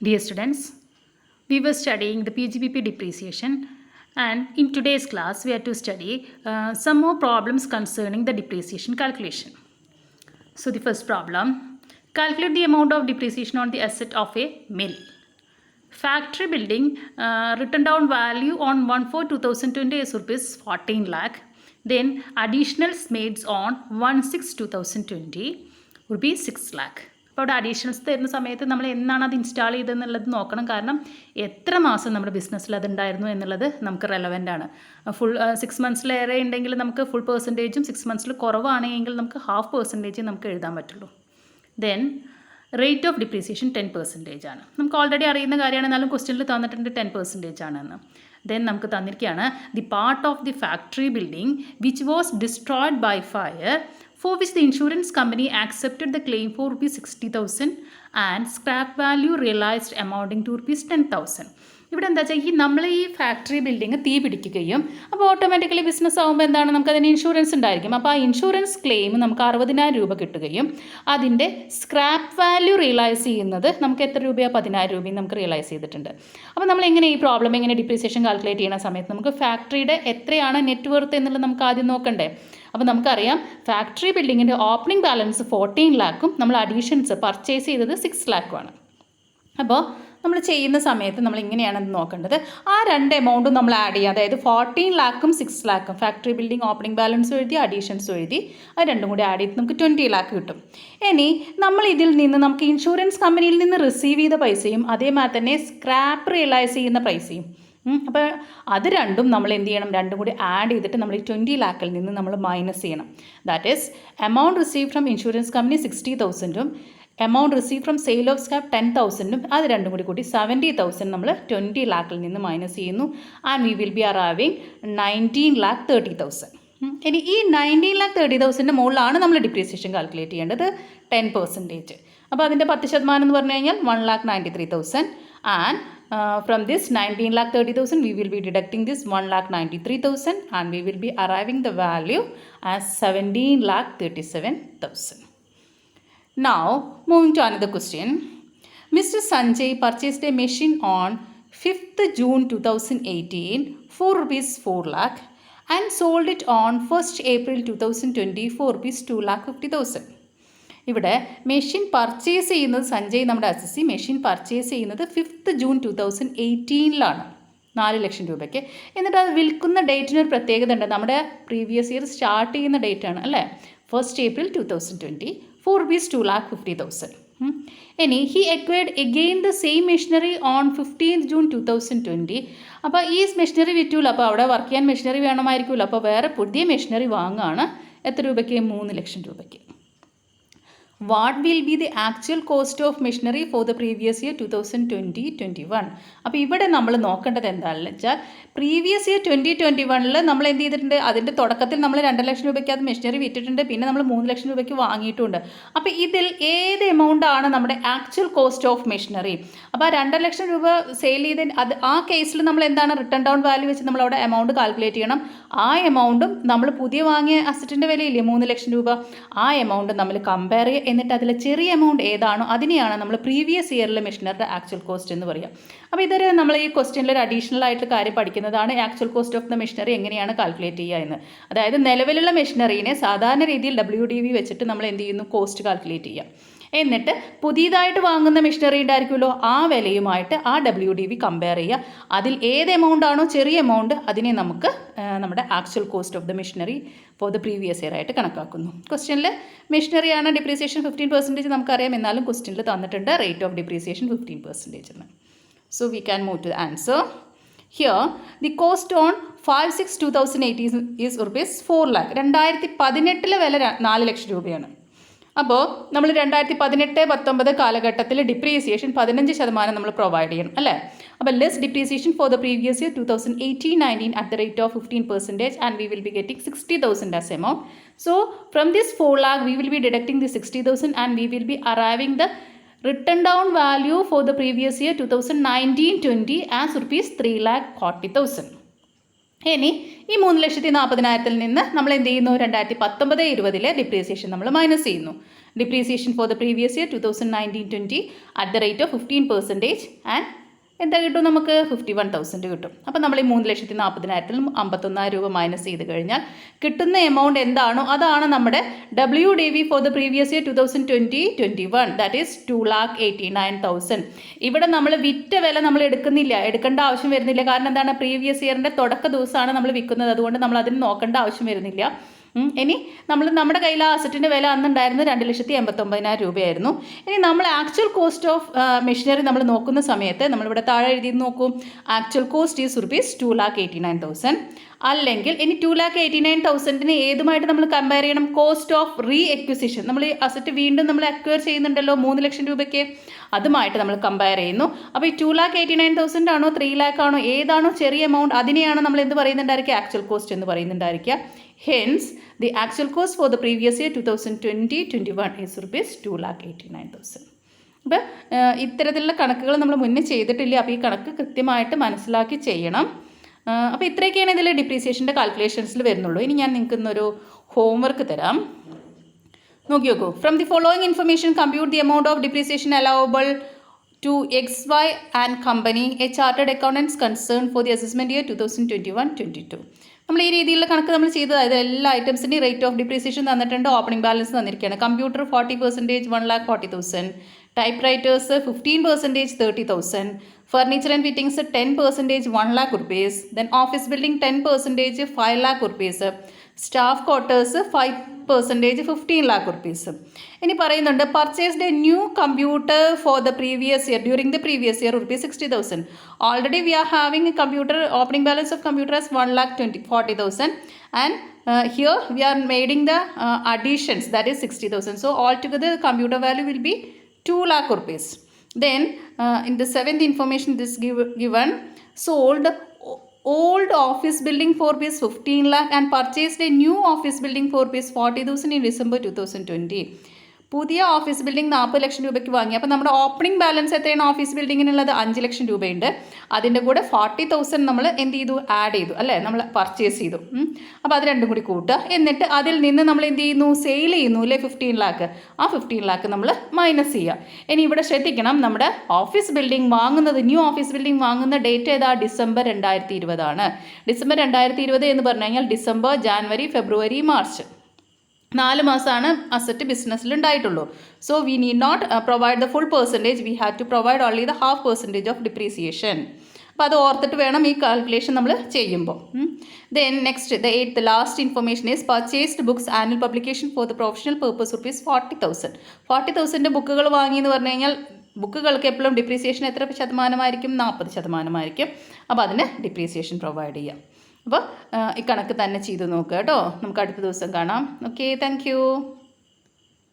Dear students, we were studying the PGBP depreciation, and in today's class we are to study some more problems concerning the depreciation calculation. So the first problem, calculate the amount of depreciation on the asset of a mill. Factory building written down value on 1/4/2020 is rupees 14 lakh. Then additionals made on 1/6/2020 rupees 6 lakh. അപ്പോൾ അവിടെ അഡീഷണൽസ് തരുന്ന സമയത്ത് നമ്മൾ എന്നാണ് അത് install ചെയ്തതെന്നുള്ളത് നോക്കണം. കാരണം എത്ര മാസം നമ്മുടെ ബിസിനസ്സിൽ അതുണ്ടായിരുന്നു എന്നുള്ളത് നമുക്ക് റെലവൻ്റ് ആണ്. ഫുൾ 6 മന്ത്സിലേറെ ഉണ്ടെങ്കിൽ നമുക്ക് ഫുൾ പെർസെൻറ്റേജും 6 മന്ത്സിൽ കുറവാണെങ്കിൽ നമുക്ക് ഹാഫ് പെർസെൻറ്റേജ് നമുക്ക് എഴുതാൻ പറ്റുള്ളൂ. ദെൻ റേറ്റ് ഓഫ് ഡിപ്രീസിയേഷൻ 10% ആണ്. നമുക്ക് ഓൾറെഡി അറിയുന്ന കാര്യമാണ്, എന്നാലും ക്വസ്റ്റ്യനിൽ തന്നിട്ടുണ്ട് 10% ആണെന്ന്. ദെൻ നമുക്ക് തന്നിരിക്കുകയാണ് the part of the factory building which was destroyed by fire for which the insurance company accepted the claim for rupees 60,000 and scrap value realized amounting to rupees 10,000. ഇവിടെ എന്താ വെച്ചാൽ നമ്മൾ ഈ ഫാക്ടറി ബിൽഡിംഗ് തീ പിടിക്കുകയും അപ്പോൾ ഓട്ടോമാറ്റിക്കലി ബിസിനസ് ആകുമ്പോൾ എന്താണ്, നമുക്കതിന് ഇൻഷുറൻസ് ഉണ്ടായിരിക്കും. അപ്പോൾ ആ ഇൻഷുറൻസ് ക്ലെയിം നമുക്ക് 60,000 രൂപ കിട്ടുകയും അതിൻ്റെ സ്ക്രാപ്പ് വാല്യൂ റിയലൈസ് ചെയ്യുന്നത് നമുക്ക് എത്ര രൂപയാണ്, 10,000 രൂപയും നമുക്ക് റിയലൈസ് ചെയ്തിട്ടുണ്ട്. അപ്പോൾ നമ്മൾ എങ്ങനെ ഈ പ്രോബ്ലം എങ്ങനെ ഡിപ്രീസിയേഷൻ കാൽക്കുലേറ്റ് ചെയ്യുന്ന സമയത്ത് നമുക്ക് ഫാക്ടറിയുടെ എത്രയാണ് നെറ്റ് വർത്ത് എന്നുള്ളത് നമുക്ക് ആദ്യം നോക്കണ്ടേ. അപ്പോൾ നമുക്കറിയാം ഫാക്ടറി ബിൽഡിങ്ങിൻ്റെ ഓപ്പണിംഗ് ബാലൻസ് 14 ലാക്കും നമ്മൾ അഡീഷൻസ് പർച്ചേസ് ചെയ്തത് 6 ലാക്കുമാണ്. അപ്പോൾ നമ്മൾ ചെയ്യുന്ന സമയത്ത് നമ്മൾ ഇങ്ങനെയാണ് നോക്കേണ്ടത്. ആ രണ്ട് എമൗണ്ടും നമ്മൾ ആഡ് ചെയ്യുക, അതായത് 14 ലാക്കും 6 ലാക്കും ഫാക്ടറി ബിൽഡിംഗ് ഓപ്പണിംഗ് ബാലൻസ് എഴുതി അഡീഷൻസും എഴുതി അത് രണ്ടും കൂടി ആഡ് ചെയ്ത് നമുക്ക് 20 ലാക്ക് കിട്ടും. ഇനി നമ്മൾ ഇതിൽ നിന്ന് നമുക്ക് ഇൻഷുറൻസ് കമ്പനിയിൽ നിന്ന് റിസീവ് ചെയ്ത പൈസയും അതേമാതിരി തന്നെ സ്ക്രാപ്പ് റിയലൈസ് ചെയ്യുന്ന പൈസയും, അപ്പോൾ അത് രണ്ടും നമ്മൾ എന്ത് ചെയ്യണം, രണ്ടും കൂടി ആഡ് ചെയ്തിട്ട് നമ്മൾ ഈ 20 ലാക്കിൽ നിന്ന് നമ്മൾ മൈനസ് ചെയ്യണം. That is amount receive from insurance company 60,000ഉം amount receive from sale of scrap 10,000ഉം അത് രണ്ടും കൂടി കൂട്ടി 70,000 നമ്മൾ 20 ലാക്കിൽ നിന്ന് മൈനസ് ചെയ്യുന്നു. And we will be arriving 19,30,000. ഇനി ഈ 19,30,000ൻ്റെ മുകളിലാണ് നമ്മൾ ഡിപ്രീസിയേഷൻ കാൽക്കുലേറ്റ് ചെയ്യേണ്ടത് 10%. അപ്പോൾ അതിൻ്റെ 10% എന്ന് പറഞ്ഞു കഴിഞ്ഞാൽ 1,93,000. And from this 19,30,000 we will be deducting this 1,93,000 and we will be arriving the value as 17,37,000. Now moving to another question. Mr. Sanjay purchased a machine on 5th June 2018 for rupees 4 lakh and sold it on 1st April 2020 for rupees 2,50,000. ഇവിടെ machine purchase ചെയ്യുന്നത് സഞ്ജയ് നമ്മുടെ Assisi machine purchase ചെയ്യുന്നത് 5th June 2018 4 ലക്ഷം രൂപയ്ക്ക്. എന്നിട്ട് അത് വിൽക്കുന്ന ഡേറ്റിനൊരു പ്രത്യേകത ഉണ്ട്. നമ്മുടെ പ്രീവിയസ് ഇയർ സ്റ്റാർട്ട് ചെയ്യുന്ന ഡേറ്റാണ് അല്ലേ, 1st April 2020 for rupees 2,50,000. ഇനി he acquired again the same machinery on 15th June 2020. അപ്പോൾ ഈ മെഷീനറി വിറ്റൂല, അപ്പോൾ അവിടെ വർക്ക് ചെയ്യാൻ മെഷീനറി വേണമായിരിക്കുമല്ലോ, അപ്പോൾ വേറെ പുതിയ മെഷീനറി വാങ്ങുകയാണ്. എത്ര രൂപയ്ക്ക്, 3 ലക്ഷം രൂപയ്ക്ക്. What will be the actual cost of machinery four the previous year 2020-21. അപ്പോൾ ഇവിടെ നമ്മൾ നോക്കേണ്ടത് എന്താണെന്ന് വെച്ചാൽ പ്രീവിയസ് ഇയർ 2021 നമ്മൾ എന്ത് ചെയ്തിട്ടുണ്ട്, അതിൻ്റെ തുടക്കത്തിൽ നമ്മൾ 2 ലക്ഷം രൂപയ്ക്ക് അത് മെഷീനറി വിറ്റിട്ടുണ്ട്, പിന്നെ നമ്മൾ 3 ലക്ഷം രൂപയ്ക്ക് വാങ്ങിയിട്ടുണ്ട്. അപ്പോൾ ഇതിൽ ഏത് എമൗണ്ടാണ് നമ്മുടെ ആക്ച്വൽ കോസ്റ്റ് ഓഫ് മെഷീനറി. അപ്പോൾ ആ 2 ലക്ഷം രൂപ സെയിൽ ചെയ്ത് അത് ആ കേസിൽ നമ്മൾ എന്താണ് റിട്ടേൺ ഡൗൺ വാല്യൂ വെച്ച് നമ്മൾ അവിടെ എമൗണ്ട് കാൽക്കുലേറ്റ് ചെയ്യണം. ആ എമൗണ്ടും നമ്മൾ പുതിയ വാങ്ങിയ അസറ്റിൻ്റെ വിലയില്ലേ 3 ലക്ഷം രൂപ, ആ എമൗണ്ട് നമ്മൾ കമ്പയർ ചെയ്യുക. എന്നിട്ട് അതിലെ ചെറിയ എമൗണ്ട് ഏതാണോ അതിനെയാണ് നമ്മൾ പ്രീവിയസ് ഇയറിലെ മെഷീനറിയുടെ ആക്ച്വൽ കോസ്റ്റ് എന്ന് പറയുക. അപ്പോൾ ഇതൊരു നമ്മൾ ഈ ക്വസ്റ്റ്യനിൽ ഒരു അഡീഷണൽ ആയിട്ട് കാര്യം പഠിക്കുന്നതാണ് actual cost of the machinery എങ്ങനെയാണ് കാൽക്കുലേറ്റ് ചെയ്യുക എന്ന്. അതായത് നിലവിലുള്ള മെഷീനറീനെ സാധാരണ രീതിയിൽ WDV വെച്ചിട്ട് നമ്മൾ എന്ത് ചെയ്യുന്നു, കോസ്റ്റ് കാൽക്കുലേറ്റ് ചെയ്യുക. എന്നിട്ട് പുതിയതായിട്ട് വാങ്ങുന്ന മെഷീനറി ഉണ്ടായിരിക്കുമല്ലോ, ആ വിലയുമായിട്ട് ആ WDV കമ്പയർ ചെയ്യുക. അതിൽ ഏത് എമൗണ്ട് ആണോ ചെറിയ എമൗണ്ട് അതിനെ നമുക്ക് നമ്മുടെ actual cost of the machinery four the previous year ആയിട്ട് കണക്കാക്കുന്നു. ക്വസ്റ്റ്യനിൽ മെഷീനറിയാണ് ഡിപ്രീസിയേഷൻ 15% നമുക്കറിയാം, എന്നാലും ക്വസ്റ്റ്യനിൽ തന്നിട്ടുണ്ട് റേറ്റ് ഓഫ് ഡിപ്രീസിയേഷൻ 15% എന്ന്. So we can move to the answer. Here the cost on 5/6/2018 is rupees 4 lakh. 2018 വില 4 ലക്ഷം രൂപയാണ്. അപ്പോൾ നമ്മൾ 2018-19 കാലഘട്ടത്തിൽ ഡിപ്രീസിയേഷൻ 15% നമ്മൾ പ്രൊവൈഡ് ചെയ്യണം അല്ലേ. അപ്പോൾ less depreciation four the previous year 2018-19 at the rate of 15% and we will be getting 60,000 as amount. So from this 4 lakh we will be deducting the 60,000 and we will be arriving the return down value four the previous year 2019-20 as rupees 3,40,000. ഇനി ഈ 3,40,000 നിന്ന് നമ്മൾ എന്ത് ചെയ്യുന്നു, 2019-20 depreciation നമ്മൾ minus ചെയ്യുന്നു. depreciation for the previous year 2019-20 at the rate of 15% and എന്താ കിട്ടും നമുക്ക് 51,000 കിട്ടും. അപ്പോൾ നമ്മൾ ഈ 3,40,000-ൽ 51,000 രൂപ മൈനസ് ചെയ്ത് കഴിഞ്ഞാൽ കിട്ടുന്ന എമൗണ്ട് എന്താണോ അതാണ് നമ്മുടെ WDV four the previous year 2020-21 that is 2,89,000. ഇവിടെ നമ്മൾ വിറ്റ വില നമ്മൾ എടുക്കേണ്ട ആവശ്യം വരുന്നില്ല. കാരണം എന്താണ്, പ്രീവിയസ് ഇയറിൻ്റെ തുടക്ക ദിവസമാണ് നമ്മൾ വിൽക്കുന്നത്. അതുകൊണ്ട് നമ്മൾ അതിന് നോക്കേണ്ട ആവശ്യം വരുന്നില്ല. ഇനി നമ്മുടെ കയ്യിൽ ആ അസറ്റിൻ്റെ വില അന്നുണ്ടായിരുന്നത് 2,89,000 രൂപയായിരുന്നു. ഇനി നമ്മൾ ആക്ച്വൽ കോസ്റ്റ് ഓഫ് മെഷീനറി നമ്മൾ നോക്കുന്ന സമയത്ത് നമ്മളിവിടെ താഴെ എഴുതി നോക്കൂ. Actual cost is rupees 2,89,000. അല്ലെങ്കിൽ ഇനി 2,89,000 ഏതുമായിട്ട് നമ്മൾ കമ്പയർ ചെയ്യണം? Cost of re acquisition. നമ്മൾ ഈ അസറ്റ് വീണ്ടും നമ്മൾ അക്വയർ ചെയ്യുന്നുണ്ടല്ലോ 3 ലക്ഷം രൂപയ്ക്ക്, അതുമായിട്ട് നമ്മൾ കമ്പയർ ചെയ്യുന്നു. അപ്പോൾ ഈ 2,89,000 ആണോ 3 lakh ആണോ ഏതാണോ ചെറിയ എമൗണ്ട് അതിനെയാണ് നമ്മൾ എന്ത് പറയുന്നുണ്ടായിരിക്കുക? ആക്ച്വൽ കോസ്റ്റ് എന്ന് പറയുന്നുണ്ടായിരിക്കുക. Hence, the actual cost for the previous year 2020-21 is rupees 2,89,000. അപ്പോൾ ഇത്തരത്തിലുള്ള കണക്കുകൾ നമ്മൾ മുന്നേ ചെയ്തിട്ടില്ല. അപ്പോൾ ഈ കണക്ക് കൃത്യമായിട്ട് മനസ്സിലാക്കി ചെയ്യണം. അപ്പോൾ ഇത്രയൊക്കെയാണ് ഇതിൽ ഡിപ്രീസിയേഷൻ്റെ കാൽക്കുലേഷൻസിൽ വരുന്നുള്ളൂ. ഇനി ഞാൻ നിങ്ങൾക്ക് ഇന്നൊരു ഹോംവർക്ക് തരാം. നോക്കി നോക്കൂ. From the following information compute the amount of depreciation allowable to XY and company, a chartered accountants concerned for the assessment year 2021-22. നമ്മൾ ഈ രീതിയിലുള്ള കണക്ക് നമ്മൾ ചെയ്തത് എല്ലാ ഐറ്റംസിൻ്റെയും റേറ്റ് ഓഫ് ഡിപ്രീസിയേഷൻ തന്നിട്ടുണ്ട്. ഓപ്പണിംഗ് ബാലൻസ് തന്നിരിക്കുകയാണ്. Computer 40% 1,40,000, typewriters 15% 30,000, furniture and fittings 10% 1 lakh rupees, then office building 10% 5 lakh rupees, staff quarters 5% 15 lakh rupees. ഇനി പറയുന്നുണ്ട് purchased a new computer for the previous year during the previous year rupees 60,000. Already we are having a computer opening balance of computer as 1,40,000 and here we are making the additions, that is 60,000. So altogether the computer value will be 2 lakh rupees. Then in the 7th information this given, sold old office building for rupees 15 lakh and purchased a new office building for rupees 40,000 in December 2020. പുതിയ office building 40 ലക്ഷം രൂപയ്ക്ക് വാങ്ങി. അപ്പോൾ നമ്മുടെ opening balance എത്രയാണ് office ബിൽഡിങ്ങിനുള്ളത്? 5 ലക്ഷം രൂപയുണ്ട്. അതിൻ്റെ കൂടെ 40,000 നമ്മൾ എന്ത് ചെയ്തു? ആഡ് ചെയ്തു അല്ലേ, നമ്മൾ പർച്ചേസ് ചെയ്തു. അപ്പോൾ അത് രണ്ടും കൂടി കൂട്ടുക. എന്നിട്ട് അതിൽ നിന്ന് നമ്മൾ എന്ത് ചെയ്യുന്നു? സെയിൽ ചെയ്യുന്നു അല്ലേ 15 lakh. ആ 15 lakh നമ്മൾ മൈനസ് ചെയ്യുക. ഇനി ഇവിടെ ശ്രദ്ധിക്കണം, നമ്മുടെ ഓഫീസ് ബിൽഡിംഗ് വാങ്ങുന്നത്, ന്യൂ ഓഫീസ് ബിൽഡിംഗ് വാങ്ങുന്ന ഡേറ്റ് ഏതാ? ഡിസംബർ 2020 ആണ്. ഡിസംബർ 2020 എന്ന് പറഞ്ഞു കഴിഞ്ഞാൽ ഡിസംബർ, ജാനുവരി, ഫെബ്രുവരി, മാർച്ച് 4 മാസമാണ് അസറ്റ് ബിസിനസ്സിൽ ഉണ്ടായിട്ടുള്ളൂ. So we need not provide the full percentage, we have to provide only the half percentage of depreciation. അപ്പോൾ അത് ഓർത്തിട്ട് വേണം ഈ കാൽക്കുലേഷൻ നമ്മൾ ചെയ്യുമ്പോൾ. Then next the 8th last information is purchased books annual publication for the professional purpose rupees 40,000. 40,000 ബുക്കുകൾ വാങ്ങി എന്ന് പറഞ്ഞു കഴിഞ്ഞാൽ ബുക്കുകൾക്ക് എപ്പോഴും ഡിപ്രീസിയേഷൻ എത്ര ശതമാനമായിരിക്കും? 40% അപ്പോൾ അതിന് ഡിപ്രീസിയേഷൻ പ്രൊവൈഡ് ചെയ്യാം. അപ്പോൾ ഈ കണക്ക് തന്നെ ചെയ്ത് നോക്കുക കേട്ടോ. നമുക്ക് അടുത്ത ദിവസം കാണാം. Okay, thank you.